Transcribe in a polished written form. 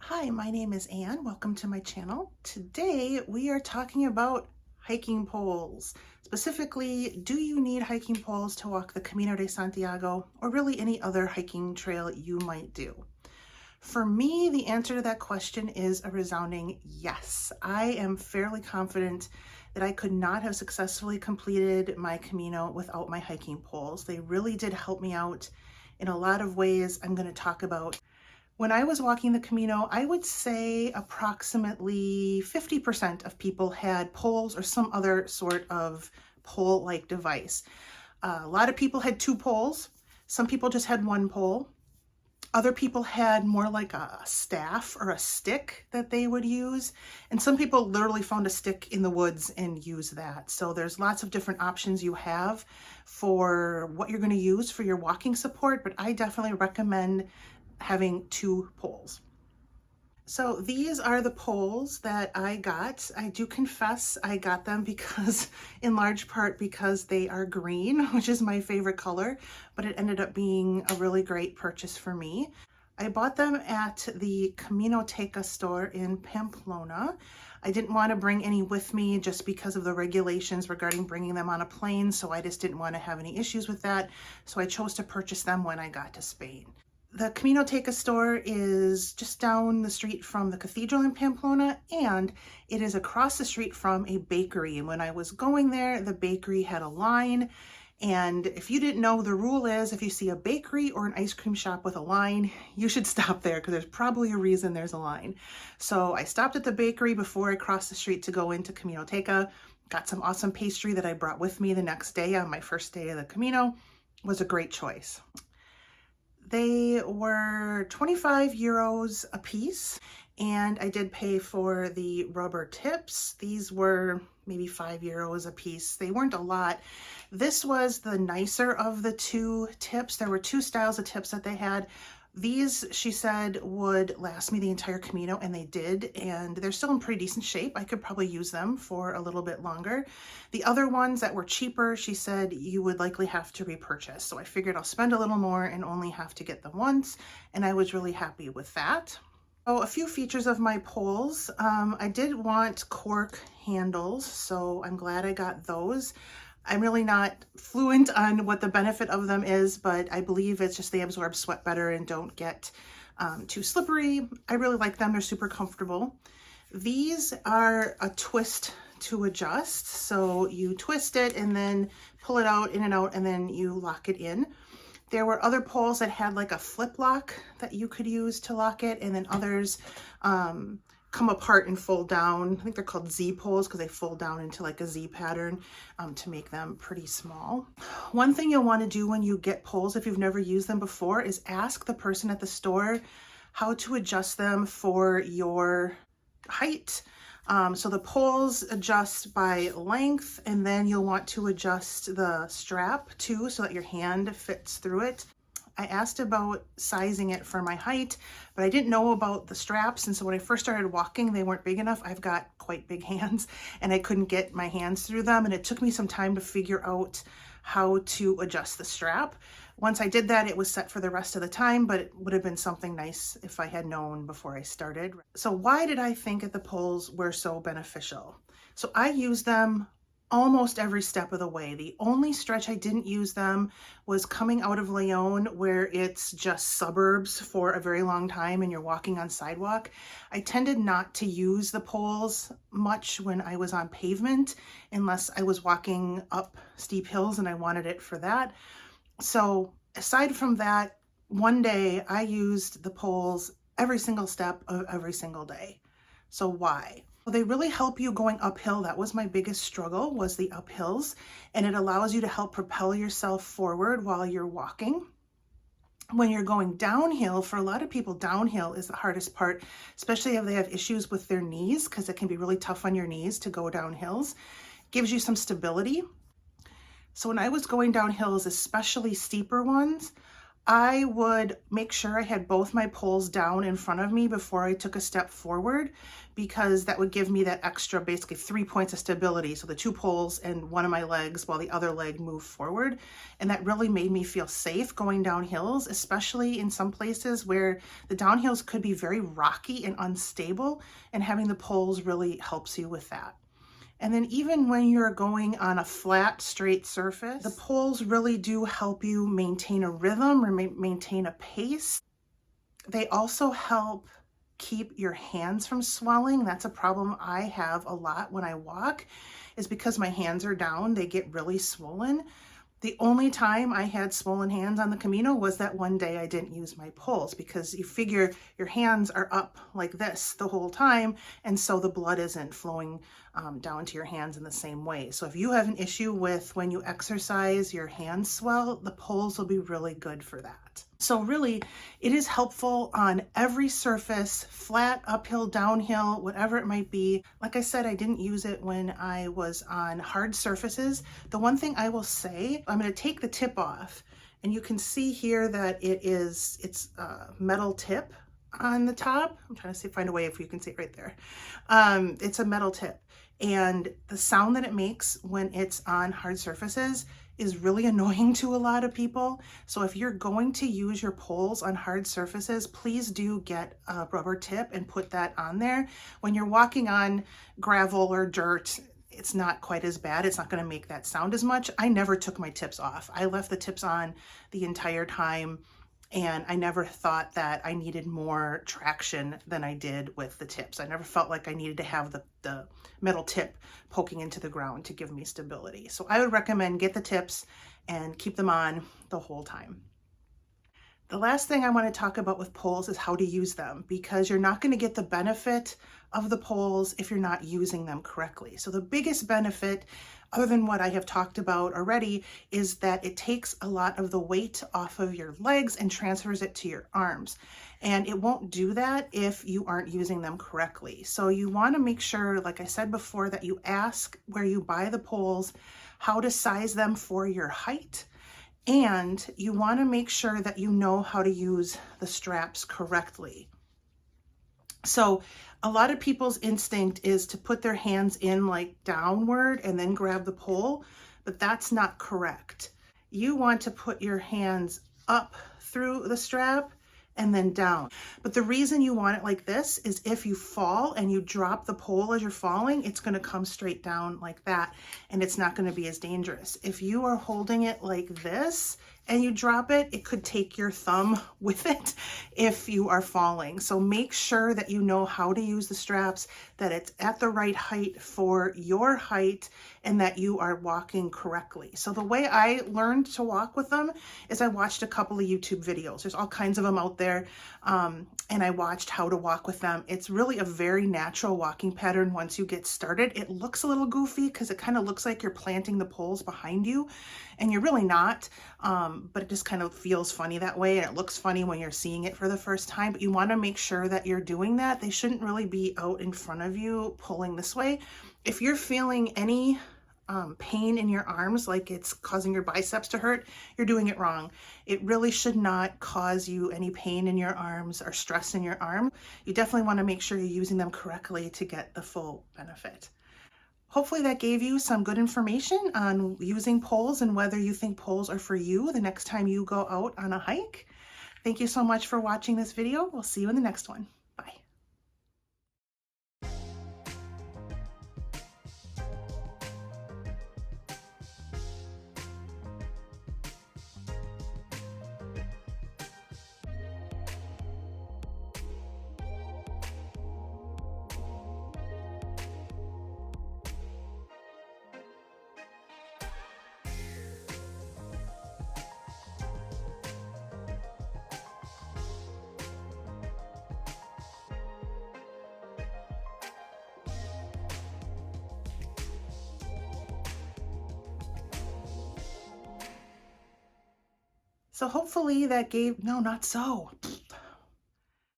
Hi, my name is Anne. Welcome to my channel. Today we are talking about hiking poles. Specifically, do you need hiking poles to walk the Camino de Santiago or really any other hiking trail you might do? For me, the answer to that question is a resounding yes. I am fairly confident that I could not have successfully completed my Camino without my hiking poles. They really did help me out in a lot of ways I'm going to talk about. When I was walking the Camino, I would say approximately 50% of people had poles or some other sort of pole-like device. A lot of people had two poles. Some people just had one pole. Other people had more like a staff or a stick that they would use. And some people literally found a stick in the woods and use that. So there's lots of different options you have for what you're going to use for your walking support, but I definitely recommend having two poles. So these are the poles that I got. I do confess I got them because, in large part, because they are green, which is my favorite color, but it ended up being a really great purchase for me. I bought them at the Caminoteca store in Pamplona. I didn't want to bring any with me just because of the regulations regarding bringing them on a plane, so I just didn't want to have any issues with that. So I chose to purchase them when I got to Spain. The Caminoteca store is just down the street from the cathedral in Pamplona, and it is across the street from a bakery. And when I was going there, the bakery had a line. And if you didn't know, the rule is if you see a bakery or an ice cream shop with a line, you should stop there because there's probably a reason there's a line. So I stopped at the bakery before I crossed the street to go into Caminoteca, got some awesome pastry that I brought with me the next day on my first day of the Camino. It was a great choice. They were 25 euros a piece, and I did pay for the rubber tips. These were maybe 5 euros a piece. They weren't a lot. This was the nicer of the two tips. There were two styles of tips that they had. These, she said, would last me the entire Camino, and they did, and they're still in pretty decent shape. I could probably use them for a little bit longer. The other ones that were cheaper, she said you would likely have to repurchase. So I figured I'll spend a little more and only have to get them once, and I was really happy with that. Oh, a few features of my poles. I did want cork handles, so I'm glad I got those. I'm really not fluent on what the benefit of them is, but I believe it's just they absorb sweat better and don't get too slippery. I really like them. They're super comfortable. These are a twist to adjust. So you twist it and then pull it out, in and out, and then you lock it in. There were other poles that had like a flip lock that you could use to lock it, and then others come apart and fold down. I think they're called Z poles because they fold down into like a Z pattern to make them pretty small. One thing you'll want to do when you get poles, if you've never used them before, is ask the person at the store how to adjust them for your height. So the poles adjust by length, and then you'll want to adjust the strap too so that your hand fits through it. I asked about sizing it for my height, but I didn't know about the straps. And so when I first started walking, they weren't big enough. I've got quite big hands and I couldn't get my hands through them. And it took me some time to figure out how to adjust the strap. Once I did that, it was set for the rest of the time, but it would have been something nice if I had known before I started. So why did I think that the poles were so beneficial? So I use them almost every step of the way. The only stretch I didn't use them was coming out of Leon, where it's just suburbs for a very long time and you're walking on sidewalk. I tended not to use the poles much when I was on pavement, unless I was walking up steep hills and I wanted it for that. So aside from that, one day I used the poles every single step of every single day. So why? Well, they really help you going uphill. That was my biggest struggle, was the uphills, and it allows you to help propel yourself forward while you're walking. When you're going downhill, for a lot of people, downhill is the hardest part, especially if they have issues with their knees, because it can be really tough on your knees to go down hills. It gives you some stability. So when I was going down hills, especially steeper ones, I would make sure I had both my poles down in front of me before I took a step forward, because that would give me that extra, basically 3 points of stability. So the 2 poles and one of my legs while the other leg moved forward. And that really made me feel safe going down hills, especially in some places where the downhills could be very rocky and unstable, and having the poles really helps you with that. And then even when you're going on a flat, straight surface, the poles really do help you maintain a rhythm or maintain a pace. They also help keep your hands from swelling. That's a problem I have a lot when I walk, is because my hands are down, they get really swollen. The only time I had swollen hands on the Camino was that one day I didn't use my poles, because you figure your hands are up like this the whole time, and so the blood isn't flowing down to your hands in the same way. So if you have an issue with when you exercise, your hands swell, the poles will be really good for that. So really, it is helpful on every surface, flat, uphill, downhill, whatever it might be. Like I said, I didn't use it when I was on hard surfaces. The one thing I will say, I'm going to take the tip off, and you can see here that it's a metal tip on the top. I'm trying to find a way if you can see it right there. It's a metal tip, and the sound that it makes when it's on hard surfaces is really annoying to a lot of people. So if you're going to use your poles on hard surfaces, please do get a rubber tip and put that on there. When you're walking on gravel or dirt, it's not quite as bad. It's not going to make that sound as much. I never took my tips off. I left the tips on the entire time, and I never thought that I needed more traction than I did with the tips. I never felt like I needed to have the metal tip poking into the ground to give me stability. So I would recommend get the tips and keep them on the whole time. The last thing I want to talk about with poles is how to use them, because you're not going to get the benefit of the poles if you're not using them correctly. So the biggest benefit, other than what I have talked about already, is that it takes a lot of the weight off of your legs and transfers it to your arms. And it won't do that if you aren't using them correctly. So you want to make sure, like I said before, that you ask where you buy the poles how to size them for your height. And you want to make sure that you know how to use the straps correctly. So a lot of people's instinct is to put their hands in like downward and then grab the pole, but that's not correct. You want to put your hands up through the strap and then down. But the reason you want it like this is if you fall and you drop the pole as you're falling, it's going to come straight down like that, and it's not going to be as dangerous. If you are holding it like this and you drop it, it could take your thumb with it if you are falling. So make sure that you know how to use the straps, that it's at the right height for your height, and that you are walking correctly. So the way I learned to walk with them is I watched a couple of YouTube videos. There's all kinds of them out there, and I watched how to walk with them. It's really a very natural walking pattern once you get started. It looks a little goofy because it kind of looks like you're planting the poles behind you, and you're really not, but it just kind of feels funny that way, and it looks funny when you're seeing it for the first time. But you want to make sure that you're doing that. They shouldn't really be out in front of you pulling this way. If you're feeling any pain in your arms, like it's causing your biceps to hurt, you're doing it wrong. It really should not cause you any pain in your arms or stress in your arm. You definitely want to make sure you're using them correctly to get the full benefit. Hopefully that gave you some good information on using poles and whether you think poles are for you the next time you go out on a hike. Thank you so much for watching this video. We'll see you in the next one. Bye. So hopefully that gave, no, not so.